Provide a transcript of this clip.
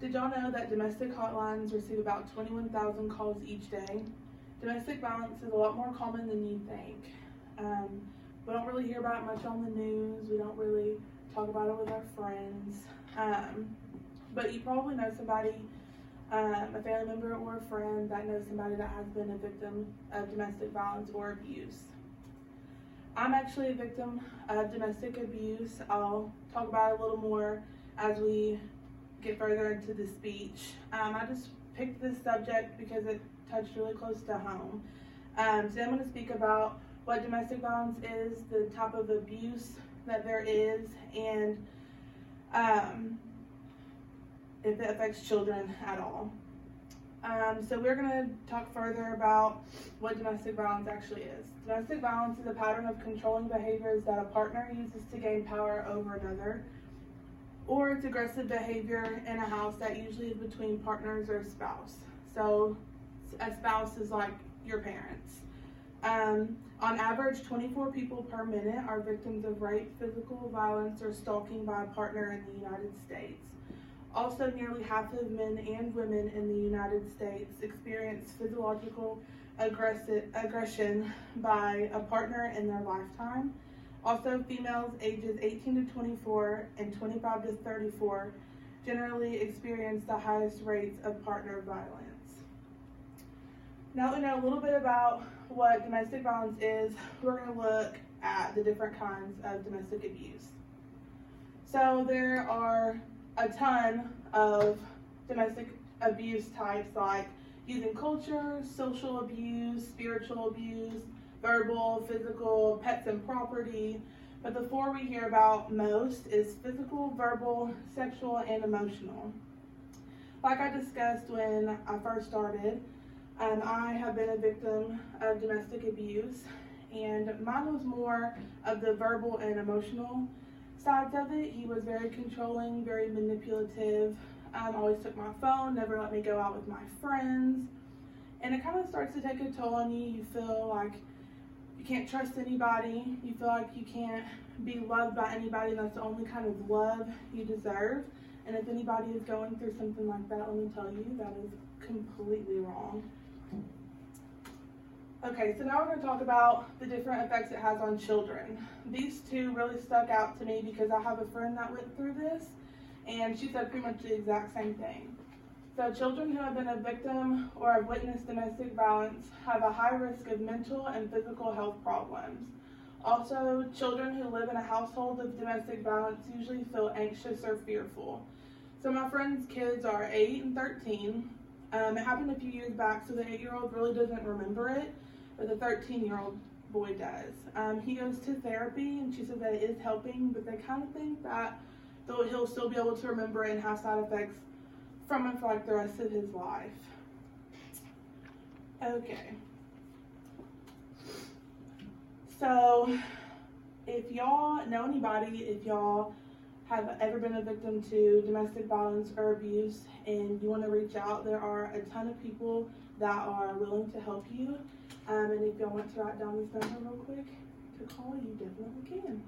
Did y'all know that domestic hotlines receive about 21,000 calls each day? Domestic violence is a lot more common than you think. We don't really hear about it much on the news. We don't really talk about it with our friends. But you probably know somebody, a family member or a friend that knows somebody that has been a victim of domestic violence or abuse. I'm actually a victim of domestic abuse. I'll talk about it a little more as we get further into the speech. I just picked this subject because it touched really close to home. Today I'm going to speak about what domestic violence is, the type of abuse that there is, and if it affects children at all. So we're going to talk further about what domestic violence actually is. Domestic violence is a pattern of controlling behaviors that a partner uses to gain power over another, or it's aggressive behavior in a house that usually is between partners or a spouse. So a spouse is like your parents. On average, 24 people per minute are victims of rape, physical violence, or stalking by a partner in the United States. Also, nearly half of men and women in the United States experience physiological aggression by a partner in their lifetime. Also, females ages 18 to 24 and 25 to 34 generally experience the highest rates of partner violence. Now that we know a little bit about what domestic violence is, we're going to look at the different kinds of domestic abuse. So there are a ton of domestic abuse types, like using culture, social abuse, spiritual abuse, verbal, physical, pets and property. But the four we hear about most is physical, verbal, sexual, and emotional. Like I discussed when I first started, I have been a victim of domestic abuse, and mine was more of the verbal and emotional sides of it. He was very controlling, very manipulative, always took my phone, never let me go out with my friends, and it kind of starts to take a toll on you. You feel like you can't trust anybody, you feel like you can't be loved by anybody, and that's the only kind of love you deserve. And if anybody is going through something like that, let me tell you, that is completely wrong. Okay, so now we're going to talk about the different effects it has on children. These two really stuck out to me because I have a friend that went through this, and she said pretty much the exact same thing. So children who have been a victim or have witnessed domestic violence have a high risk of mental and physical health problems. Also, children who live in a household of domestic violence usually feel anxious or fearful. So my friend's kids are 8 and 13. It happened a few years back, so the 8-year-old really doesn't remember it, but the 13-year-old boy does. He goes to therapy, and she says that it is helping, but they kind of think that he'll still be able to remember it and have side effects from it for like the rest of his life. Okay. So if y'all know anybody, if y'all have ever been a victim to domestic violence or abuse and you want to reach out, there are a ton of people that are willing to help you. And if y'all want to write down this number real quick to call, you definitely can.